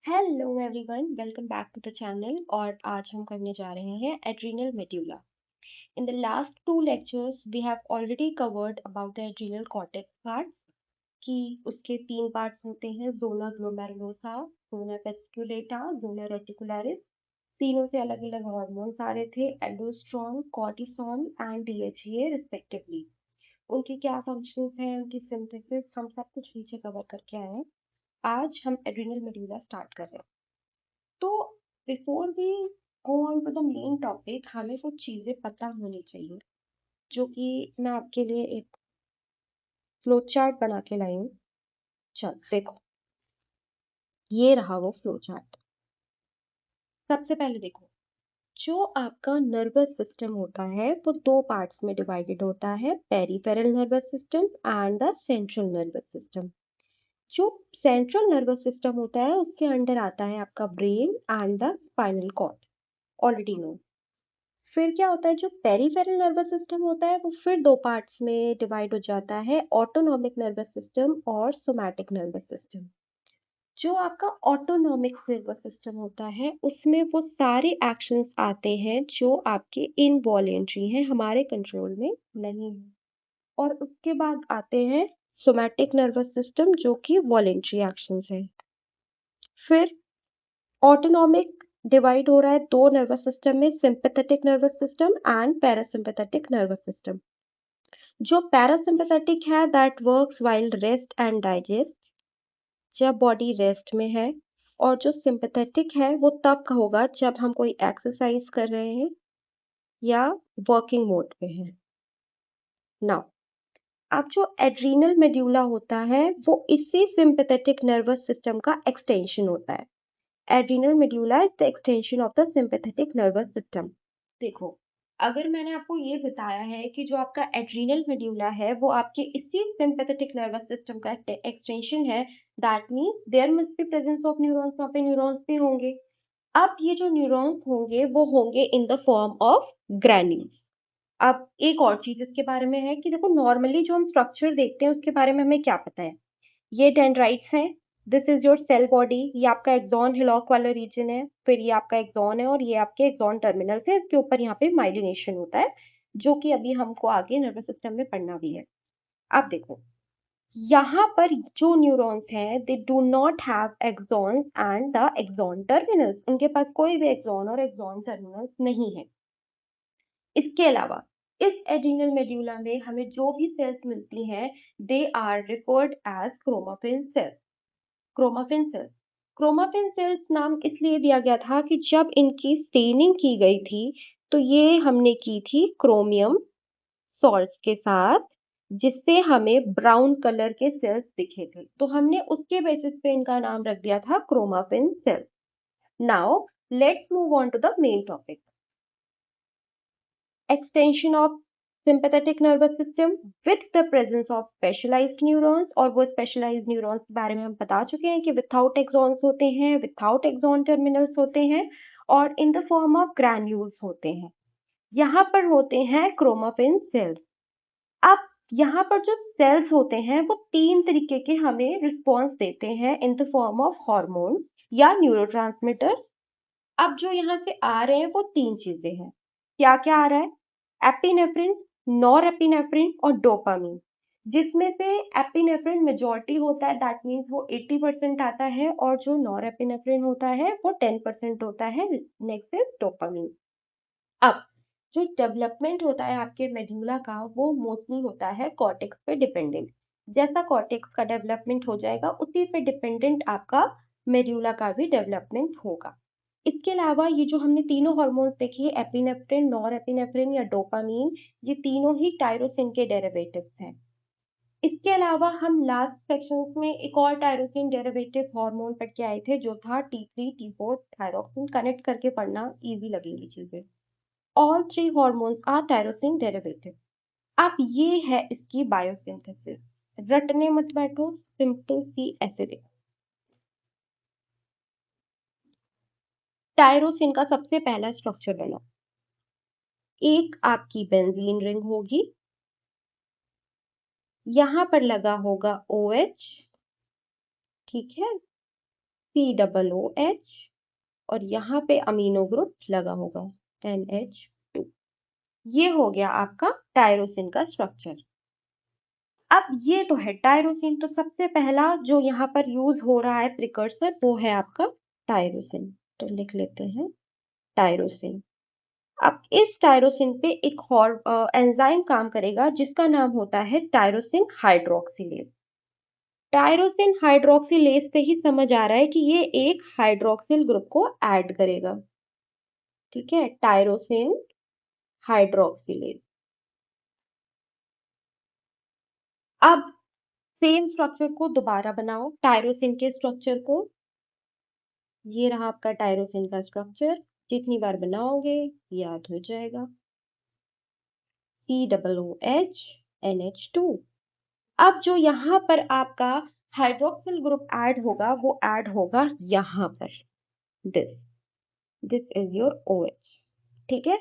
Hello everyone, welcome back to the channel. और आज हम करने जा रहे हैं adrenal medulla. In the last two lectures we have already covered about the adrenal cortex parts कि उसके तीन पार्ट्स होते हैं, जोना ग्लोमेरुलोसा, जोना पेसिकुलेटा, जोना रेटिकुलरिस। तीनों से अलग अलग हार्मोन्स आ रहे थे, aldosterone, cortisol and DHA respectively. उनके क्या फंक्शंस हैं, उनकी सिंथेसिस, हम सब कुछ पीछे कवर करके आए हैं। आज हम एड्रीनल मेड्यूला स्टार्ट कर रहे हैं। तो before we go on to the main topic, हमें कुछ चीजें पता होनी चाहिए, जो कि मैं आपके लिए एक फ्लो चार्ट बना के लाई हूँ। चल देखो, ये रहा वो फ्लो चार्ट। सबसे पहले देखो, जो आपका नर्वस सिस्टम होता है वो दो पार्ट्स में डिवाइडेड होता है, peripheral nervous system and the central nervous system. जो सेंट्रल नर्वस सिस्टम होता है उसके अंडर आता है आपका brain and the spinal cord, already know. फिर क्या होता है, जो पेरिफेरल नर्वस सिस्टम होता है वो फिर दो पार्ट्स में डिवाइड हो जाता है, ऑटोनॉमिक नर्वस सिस्टम और सोमैटिक नर्वस सिस्टम। जो आपका ऑटोनॉमिक नर्वस सिस्टम होता है उसमें वो सारे एक्शंस आते हैं जो आपके इनवॉलेंट्री हैं, हमारे कंट्रोल में नहीं है। और उसके बाद आते हैं सोमैटिक नर्वस सिस्टम, जो कि वॉलेंट्री एक्शंस हैं। फिर ऑटोनॉमिक डिवाइड हो रहा है दो नर्वस सिस्टम में, sympathetic nervous system and parasympathetic nervous system. जो पैरासिम्पैथेटिक है that works while rest and digest, जब बॉडी रेस्ट में है। और जो सिंपैथेटिक है वो तब का होगा जब हम कोई एक्सरसाइज कर रहे हैं या वर्किंग मोड पे हैं। नाउ, अब जो एड्रीनल मेड्यूला होता है वो इसी सिंपैथेटिक नर्वस सिस्टम का एक्सटेंशन होता है। Adrenal medulla is the extension of the sympathetic nervous system. देखो, अगर मैंने आपको ये बताया है कि जो आपका एड्रीनल मेड्यूला है वो आपके इसी सिंपैथेटिक नर्वस सिस्टम का एक्सटेंशन है, that means there must be presence of neurons, वहाँ पे न्यूरॉन्स भी होंगे। अब ये जो न्यूरॉन्स होंगे वो होंगे in the form of granules. अब एक और चीज इसके बारे में है कि देखो, नॉर्मली जो हम स्ट्रक्चर देखते हैं उसके बारे में हमें क्या पता है। ये डेंड्राइट्स हैं, this is your cell body, ये आपका एक्सॉन हिलॉक वाला रीजन है, फिर ये आपका एक्सॉन है और ये आपके एक्सॉन टर्मिनल है, इसके ऊपर यहाँ पे माइलिनेशन होता है, जो कि अभी हमको आगे नर्वस सिस्टम में पढ़ना भी है। अब देखो, यहाँ पर जो न्यूरॉन्स हैं they do not have axons and the axon terminals, उनके पास कोई भी एक्सॉन और एक्सॉन टर्मिनल्स नहीं है। इसके अलावा इस एड्रीनल मेड्यूला में हमें जो भी सेल्स मिलती हैं they are referred as chromaffin cells. Chromaffin cells, chromaffin cells नाम इसलिए दिया गया था कि जब इनकी स्टेनिंग की गई थी तो ये हमने की थी क्रोमियम सॉल्ट्स के साथ, जिससे हमें ब्राउन कलर के सेल्स दिखे थे, तो हमने उसके बेसिस पे इनका नाम रख दिया था chromaffin cells. Now let's move on to the main topic, extension of sympathetic nervous system with the presence of specialized neurons। और वो specialized neurons के बारे में हम बता चुके हैं कि without axons होते हैं, without axon terminals होते हैं और in the form of granules होते हैं। यहाँ पर होते हैं क्रोमाफिन सेल्स। अब यहाँ पर जो सेल्स होते हैं वो तीन तरीके के हमें रिस्पॉन्स देते हैं in the form of hormone या न्यूरोट्रांसमीटर्स। अब जो यहाँ से आ रहे हैं वो तीन चीजें हैं। क्या क्या आ रहा है? एपिनेफ्रिन, नॉरएपिनेफ्रिन और डोपामीन, जिसमें से एपिनेफ्रिन मेजॉरिटी होता है, दैट मीन्स वो 80% आता है, और जो नॉरएपिनेफ्रिन होता है वो 10% होता है। Next is dopamine. अब जो डेवलपमेंट होता है आपके मेडुला का वो मोस्टली होता है कॉर्टेक्स पे डिपेंडेंट। जैसा कॉर्टेक्स का डेवलपमेंट हो जाएगा उसी पे डिपेंडेंट आपका मेडुला का भी डेवलपमेंट होगा। इसके अलावा ये जो हमने तीनों हार्मोन्स देखे, एपिनेफ्रिन, नॉरएपिनेफ्रिन या डोपामीन, ये तीनों ही टायरोसिन के डेरिवेटिव्स हैं। इसके अलावा हम लास्ट सेक्शंस में एक और टायरोसिन डेरिवेटिव हार्मोन पढ़ के आए थे, जो था T3 T4 थायरोक्सिन। कनेक्ट करके पढ़ना इजी लगेगी चीजें। All three hormones are tyrosine derivative. अब ये है इसकी बायोसिंथेसिस, रटने मत बैठो, सिंपल सी ऐसे देखो। टायरोसिन का सबसे पहला स्ट्रक्चर बना, एक आपकी बेंजीन रिंग होगी, यहां पर लगा होगा OH, ठीक है। COOH और यहाँ पे अमीनो ग्रुप लगा होगा NH2। ये हो गया आपका टायरोसिन का स्ट्रक्चर। अब ये तो है टायरोसिन, तो सबसे पहला जो यहाँ पर यूज हो रहा है प्रिकर्सर वो है आपका टायरोसिन, तो लिख लेते हैं टायरोसिन। अब इस टायरोसिन पे एक और एंजाइम काम करेगा जिसका नाम होता है टायरोसिन हाइड्रोक्सिलेज। टायरोसिन हाइड्रोक्सिलेज से ही समझ आ रहा है कि ये एक हाइड्रोक्सिल ग्रुप को ऐड करेगा। ठीक है, टायरोसिन हाइड्रोक्सिलेज। अब सेम स्ट्रक्चर को दोबारा बनाओ, टायरोसिन के स्ट्रक्चर को। ये रहा आपका टायरोसिन का स्ट्रक्चर, जितनी बार बनाओगे याद हो जाएगा। COOH NH2। अब जो यहाँ पर आपका हाइड्रोक्सिल ग्रुप ऐड होगा वो ऐड होगा यहाँ पर, दिस इज योर OH। ठीक है,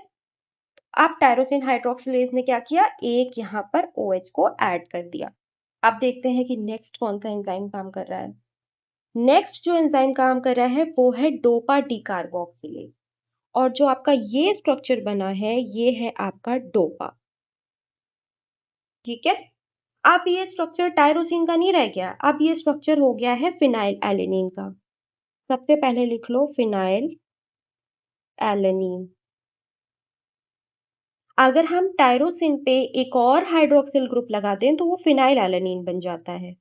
अब टायरोसिन हाइड्रोक्सिलेज ने क्या किया, एक यहाँ पर OH को ऐड कर दिया। अब देखते हैं कि नेक्स्ट कौन सा एंजाइम काम कर रहा है। नेक्स्ट जो एंजाइम काम कर रहा है वो है डोपा डीकार्बोक्सिलेज, और जो आपका ये स्ट्रक्चर बना है ये है आपका डोपा। ठीक है, अब ये स्ट्रक्चर टायरोसिन का नहीं रह गया, अब ये स्ट्रक्चर हो गया है फिनाइल एलेनिन का। सबसे पहले लिख लो फिनाइल एलेनिन। अगर हम टायरोसिन पे एक और हाइड्रोक्सिल ग्रुप लगा दें तो वो फिनाइल एलेनिन बन जाता है,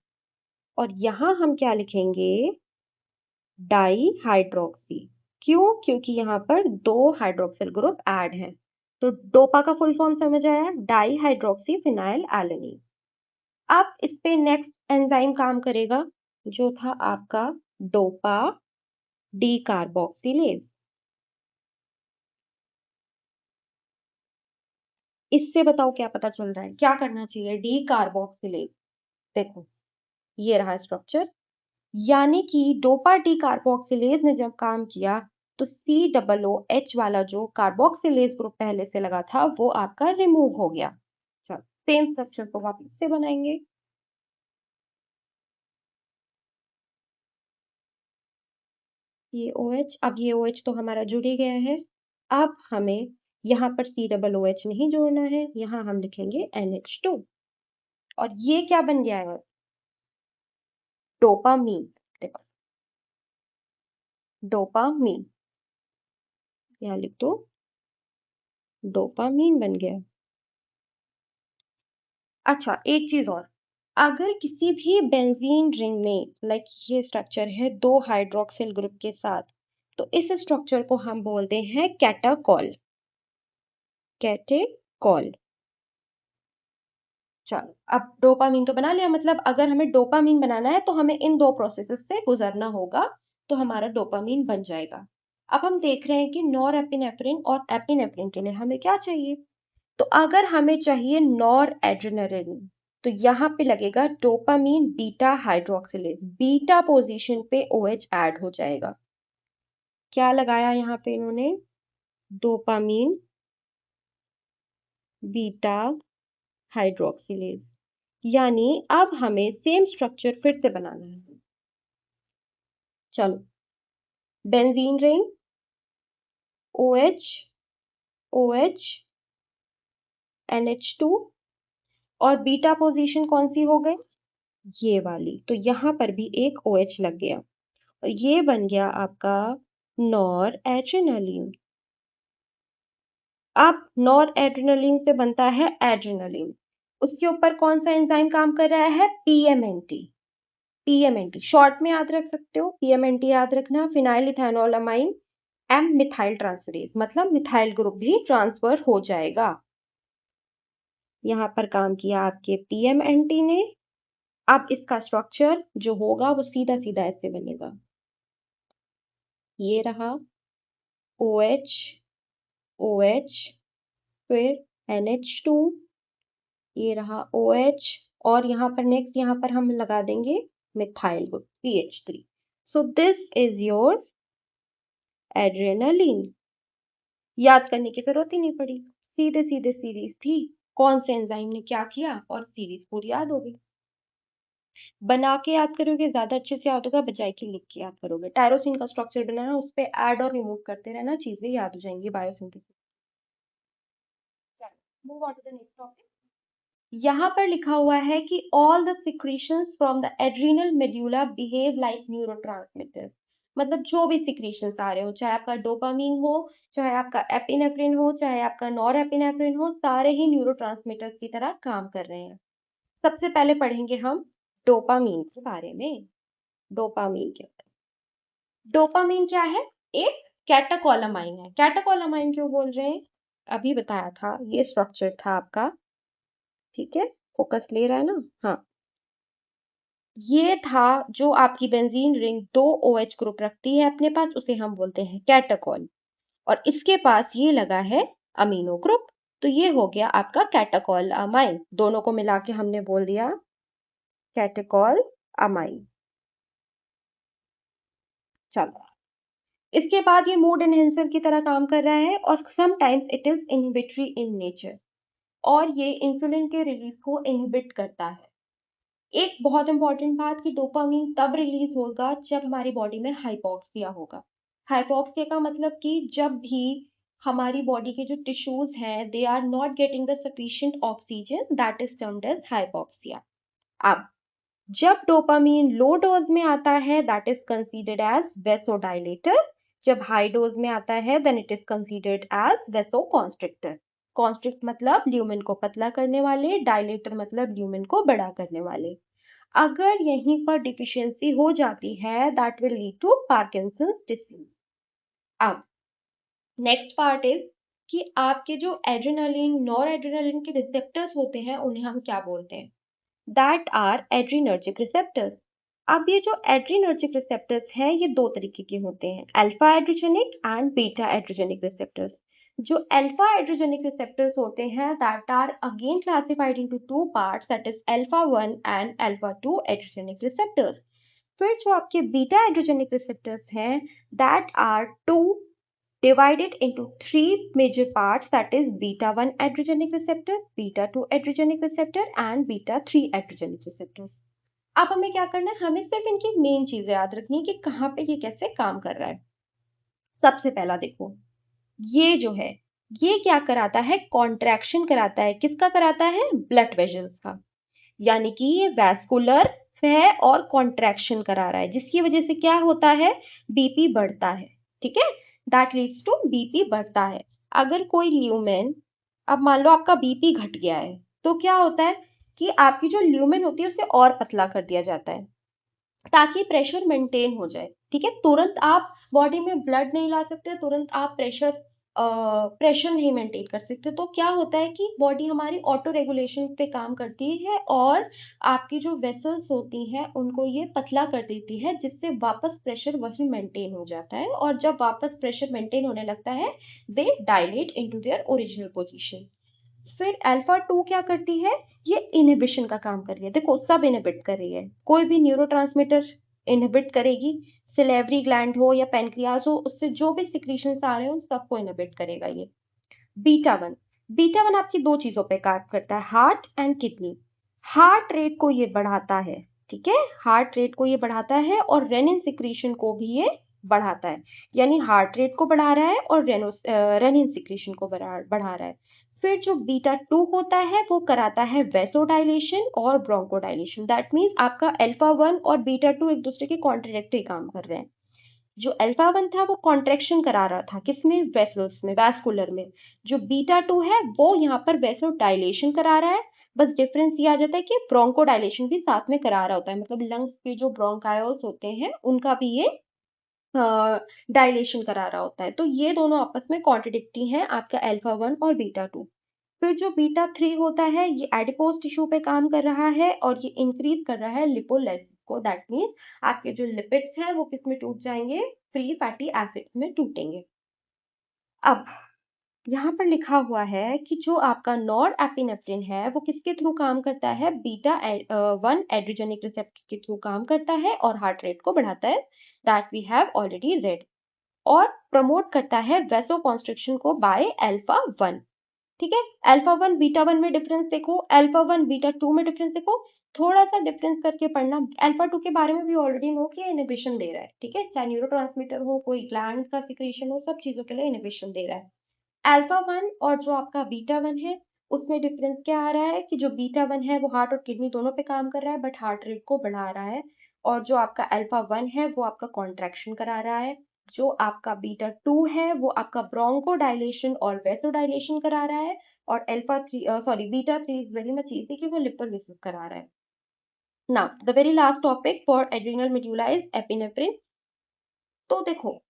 और यहां हम क्या लिखेंगे, डाई हाइड्रोक्सी। क्यों, क्योंकि यहाँ पर दो हाइड्रोक्सिल ग्रुप ऐड हैं। तो डोपा का फुल फॉर्म समझ आया, डाई हाइड्रोक्सी फिनाइल एलेनिन। अब इस पे नेक्स्ट एंजाइम काम करेगा जो था आपका डोपा डीकार्बोक्सिलेज। इससे बताओ क्या पता चल रहा है, क्या करना चाहिए, डीकार्बोक्सिलेज। देखो ये रहा स्ट्रक्चर, यानी कि डोपा डीकार्बोक्सिलेज ने जब काम किया तो COOH वाला जो कार्बोक्सिलेज ग्रुप पहले से लगा था वो आपका रिमूव हो गया। चलो सेम स्ट्रक्चर को वापस से बनाएंगे। ये OH, अब ये OH तो हमारा जुड़ ही गया है। अब हमें यहाँ पर COOH नहीं जोड़ना है, यहाँ हम लिखेंगे NH2, और ये क्या बन गया है, डोपामीन। देखो डोपामीन, यहाँ लिख दो, डोपामीन बन गया। अच्छा एक चीज और, अगर किसी भी बेंजीन रिंग में लाइक ये स्ट्रक्चर है दो हाइड्रोक्सिल ग्रुप के साथ, तो इस स्ट्रक्चर को हम बोलते हैं कैटाकॉल। कैटेकॉल। चलो अब डोपामीन तो बना लिया, मतलब अगर हमें डोपामीन बनाना है तो हमें इन दो प्रोसेसेस से गुजरना होगा, तो हमारा डोपामीन बन जाएगा। अब हम देख रहे हैं कि नॉर एपिनेफ्रिन और एपिनेफ्रिन के लिए हमें क्या चाहिए, तो अगर हमें चाहिए नॉर एड्रेनलिन तो यहाँ पे लगेगा dopamine beta hydroxylase, beta position पे OH ऐड हो जाएगा। क्या लगाया यहाँ पे इन्होंने, डोपामीन बीटा हाइड्रोक्सिलेज, यानी अब हमें सेम स्ट्रक्चर फिर से बनाना है। चलो benzene ring, OH OH NH2, और बीटा पोजीशन कौन सी हो गई, ये वाली, तो यहाँ पर भी एक OH लग गया और ये बन गया आपका नॉर एड्रेनलिन। अब नॉर एड्रेनलिन से बनता है एड्रेनलिन, उसके ऊपर कौन सा एंजाइम काम कर रहा है, PMNT। PMNT शॉर्ट में याद रख सकते हो, PMNT याद रखना, फिनाइल इथेनोलामाइन एम मिथाइल ट्रांसफरेज, मतलब मिथाइल ग्रुप भी ट्रांसफर हो जाएगा। यहाँ पर काम किया आपके PMNT ने। अब इसका स्ट्रक्चर जो होगा वो सीधा सीधा ऐसे बनेगा, ये रहा OH OH, फिर NH2, ये रहा OH, और यहाँ पर नेक्स्ट यहाँ पर हम लगा देंगे methyl group CH3। So this is your adrenaline. याद करने की जरूरत ही नहीं पड़ी, सीधे सीधे सीरीज थी, कौन से एंजाइम ने क्या किया और सीरीज पूरी याद हो गई। बना के याद करोगे ज्यादा अच्छे से याद होगा, बजाय के लिख के याद करोगे। टायरोसिन का स्ट्रक्चर बनाना, उस पे ऐड और रिमूव करते रहना, चीजें याद हो जाएंगी biosynthesis. Move on to the next topic. यहाँ पर लिखा हुआ है कि all the secretions from the adrenal medulla behave like neurotransmitters. मतलब जो भी सिक्रीशंस आ रहे हो, चाहे आपका डोपामीन हो, चाहे आपका एपिनेफ्रिन हो, चाहे आपका नॉर एपिनेफ्रिन हो, सारे ही न्यूरोट्रांसमीटर्स की तरह काम कर रहे हैं। सबसे पहले पढ़ेंगे हम डोपामीन के बारे में। डोपामीन के डोपामीन क्या है? एक कैटाकोलामाइन है। कैटाकोलामाइन क्यों बोल रहे हैं? अभी बताया था, ये स्ट्रक्चर था आपका। ठीक है, फोकस ले रहा है ना? हाँ, ये था जो आपकी बेंजीन रिंग 2 OH ग्रुप रखती है अपने पास, उसे हम बोलते हैं कैटाकॉल। और इसके पास ये लगा है अमीनो ग्रुप, तो ये हो गया आपका कैटाकॉल अमाइन। दोनों को मिला के हमने बोल दिया कैटाकॉल अमाइन। चलो, इसके बाद ये मूड एनहेंसर की तरह काम कर रहा है और sometimes it is inhibitory in nature, और ये इंसुलिन के रिलीज को इनहिबिट करता है। एक बहुत इंपॉर्टेंट बात कि डोपामीन तब रिलीज होगा जब हमारी बॉडी में हाइपोक्सिया होगा। हाइपोक्सिया का मतलब कि जब भी हमारी बॉडी के जो टिश्यूज हैं they are not getting the sufficient oxygen, that is termed as hypoxia. अब जब डोपामीन लो डोज में आता है that is considered as vasodilator. जब हाई डोज में आता है then it is considered as vasoconstrictor. Constrict मतलब ल्यूमेन को पतला करने वाले, डायलेटर मतलब ल्यूमेन को बड़ा करने वाले। अगर यहीं पर डिफिशियंसी हो जाती है that will lead to Parkinson's disease. अब नेक्स्ट पार्ट इज कि आपके जो एड्रेनालिन नॉर एड्रेनालिन के रिसेप्टर्स होते हैं उन्हें हम क्या बोलते हैं? That are adrenergic receptors. अब ये जो एड्रीनर्जिक रिसेप्टर्स हैं ये दो तरीके के होते हैं, alpha adrenergic and beta adrenergic receptors. जो अल्फा एड्रोजेनिक रिसेप्टर्स होते हैं that are again classified into two parts, that is alpha 1 and alpha 2 adrenergic receptors. फिर जो आपके बीटा एड्रोजेनिक रिसेप्टर्स हैं that are two divided into three major parts, that is beta 1 adrenergic receptor, beta 2 adrenergic receptor and beta 3 adrenergic receptors. अब हमें क्या करना है? हमें सिर्फ इनकी मेन चीजें याद रखनी है कि कहाँ पे ये कैसे काम कर रहा है। सबसे पहला देखो, ये जो है ये क्या कराता है? कॉन्ट्रैक्शन कराता है। किसका कराता है? ब्लड वेसल्स का। यानी कि ये वैस्कुलर है और कॉन्ट्रैक्शन करा रहा है, जिसकी वजह से क्या होता है? बीपी बढ़ता है। ठीक है, दैट लीड्स टू बीपी बढ़ता है। अगर कोई ल्यूमेन, अब मान लो आपका बीपी घट गया है, तो क्या होता है कि आपकी जो ल्यूमेन होती है उसे और पतला कर दिया जाता है ताकि प्रेशर मेंटेन हो जाए। ठीक है, तुरंत आप बॉडी में ब्लड नहीं ला सकते, तुरंत आप प्रेशर नहीं मेंटेन कर सकते, तो क्या होता है कि बॉडी हमारी ऑटो रेगुलेशन पे काम करती है और आपकी जो वेसल्स होती हैं उनको ये पतला कर देती है, जिससे वापस प्रेशर वही मेंटेन हो जाता है, और जब वापस प्रेशर मेंटेन होने लगता है they dilate into their original position. फिर अल्फा 2 क्या करती है? ये इनहिबिशन का काम कर रही है। देखो, सब इनहिबिट कर रही है, कोई भी न्यूरोट्रांसमीटर इनहिबिट करेगी। सिलेवरी ग्लैंड हो या पेनक्रियाज हो, उससे जो भी सिक्रीशंस आ रहे हो सबको इनहिबिट करेगा ये। बीटा 1, बीटा 1 आपकी दो चीजों पे काम करता है, heart and kidney. Heart rate को ये बढ़ाता है। ठीक है, हार्ट रेट को ये बढ़ाता है और रेनिन सिक्रीशन को भी ये बढ़ाता है। यानी हार्ट रेट को बढ़ा रहा है और रेनिन सिक्रीशन को बढ़ा रहा है। फिर जो बीटा 2 होता है वो कराता है वेसोडाइलेशन और ब्रोंकोडाइलेशन। दैट मीन्स आपका अल्फा 1 और बीटा 2 एक दूसरे के कॉन्ट्रडिक्टरी काम कर रहे हैं। जो अल्फा 1 था वो कॉन्ट्रैक्शन करा रहा था, किसमें? वेसल्स में, वैस्कुलर में। जो बीटा 2 है वो यहाँ पर वेसोडाइलेशन करा रहा है। बस डिफरेंस ये आ जाता है कि ब्रोंकोडाइलेशन भी साथ में करा रहा होता है, मतलब लंग्स के जो ब्रोंकायोल्स होते हैं उनका भी ये डायलेशन करा रहा होता है। तो ये दोनों आपस में कॉन्ट्रडिक्टी हैं, आपका अल्फा 1 और बीटा 2। फिर जो बीटा 3 होता है ये एडिपोज टिश्यू पे काम कर रहा है और ये इंक्रीज कर रहा है लिपोलाइसिस को। दैट मीन्स आपके जो लिपिड्स हैं वो किस में टूट जाएंगे? फ्री फैटी एसिड्स में टूटेंगे। अब यहाँ पर लिखा हुआ है कि जो आपका नॉर एपिनेफ्रिन है वो किसके थ्रू काम करता है? बीटा 1 एड्रोजेनिक रिसेप्टर के थ्रू काम करता है और हार्ट रेट को बढ़ाता है, that we have already read. और प्रमोट करता है वेसोकॉन्स्ट्रिक्शन को बाय अल्फा 1। ठीक है, अल्फा 1 बीटा 1 में डिफरेंस देखो, अल्फा 1 बीटा 2 में डिफरेंस देखो। थोड़ा सा डिफरेंस करके पढ़ना। अल्फा 2 के बारे में भी ऑलरेडी नो कि इनहिबिशन दे रहा है, ठीक है, चाहे न्यूरोट्रांसमीटर हो, कोई ग्लैंड का सिक्रीशन हो, सब चीजों के लिए इनहिबिशन दे रहा है। अल्फा 1 और जो आपका बीटा 1 है, उसमें डिफरेंस क्या आ रहा है कि जो बीटा 1 है वो हार्ट और किडनी दोनों पे काम कर रहा है, बट हार्ट रेट को बढ़ा रहा है। और जो आपका अल्फा 1 है वो आपका कॉन्ट्रैक्शन करा रहा है। जो आपका बीटा 2 है वो आपका ब्रोंको डायलेशन और वेसो डायलेशन करा रहा है। और alpha 3 sorry beta 3 is very much easy कि वो लिपोलिसिस करा रहा है। Now the very last topic for adrenal medulla is epinephrine. तो देखो,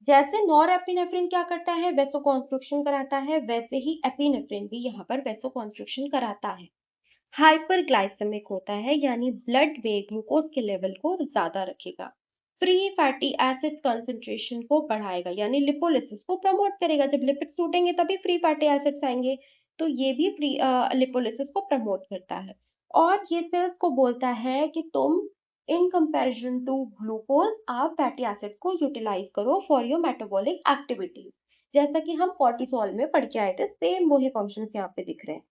जैसे नॉरएपिनेफ्रिन क्या करता है, वेसोकॉन्स्ट्रिक्शन कराता है, वैसे ही एपिनेफ्रिन भी यहाँ पर वेसोकॉन्स्ट्रिक्शन कराता है। हाइपरग्लाइसेमिक होता है, यानी ब्लड में ग्लूकोज के लेवल को ज्यादा रखेगा। फ्री फैटी एसिड्स कंसंट्रेशन को बढ़ाएगा, यानी लिपोलिसिस को प्रमोट करेगा। जब लिपिड्स टूटेंगे तभी फ्री फैटी एसिड्स आएंगे, तो ये भी फ्री लिपोलिसिस को प्रमोट करता है। और ये सेल्स को बोलता है कि तुम इन कंपैरिजन टू ग्लूकोज आप फैटी एसिड को यूटिलाइज करो फॉर योर मेटाबॉलिक एक्टिविटीज। जैसा कि हम कॉर्टिसोल में पढ़ के आए थे, सेम वही फंक्शंस यहाँ पे दिख रहे हैं।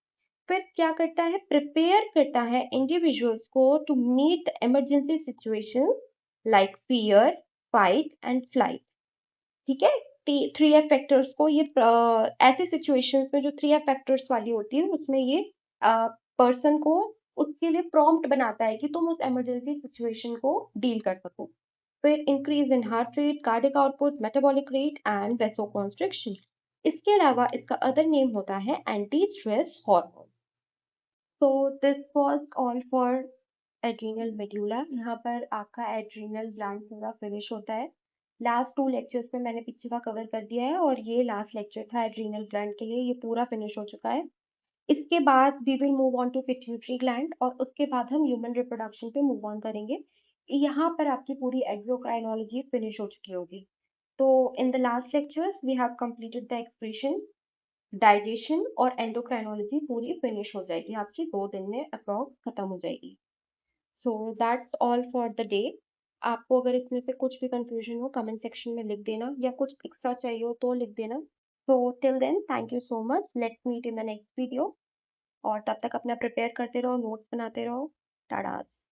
फिर क्या करता है, प्रिपेयर करता है इंडिविजुअल्स को to meet the emergency situations like fear, fight and flight. ठीक है, 3 F फैक्टर्स को ये ऐसे सिचुएशंस में जो 3 F फैक्टर्स वाली होती है उसमें ये पर्सन को उसके लिए प्रॉम्प्ट बनाता है कि तुम उस इमरजेंसी सिचुएशन को डील कर सको। फिर increase in heart rate, cardiac output, metabolic rate and vasoconstriction. इसके अलावा इसका अदर नेम होता है anti stress hormone. So this was all for adrenal medulla. यहाँ पर आपका एड्रीनल ग्लैंड पूरा फिनिश होता है। लास्ट 2 लेक्चर्स में मैंने पीछे का कवर कर दिया है और ये लास्ट लेक्चर था एड्रीनल ग्लैंड के लिए, ये पूरा फिनिश हो चुका है। इसके बाद we will move on to pituitary gland और उसके बाद हम ह्यूमन रिप्रोडक्शन पे मूव ऑन करेंगे। यहाँ पर आपकी पूरी एग्जोक्राइनोलॉजी फिनिश हो चुकी होगी। तो in the last lectures we have completed the expression, digestion और एंडोक्राइनोलॉजी पूरी फिनिश हो जाएगी आपकी 2 दिन में अप्रॉक्स खत्म हो जाएगी। So that's all for the day. आपको अगर इसमें से कुछ भी कंफ्यूजन हो कमेंट सेक्शन में लिख देना, या कुछ एक्स्ट्रा चाहिए हो तो लिख देना। So till then thank you so much, let's meet in the next video. और तब तक अपना प्रिपेयर करते रहो, नोट्स बनाते रहो। टाटास।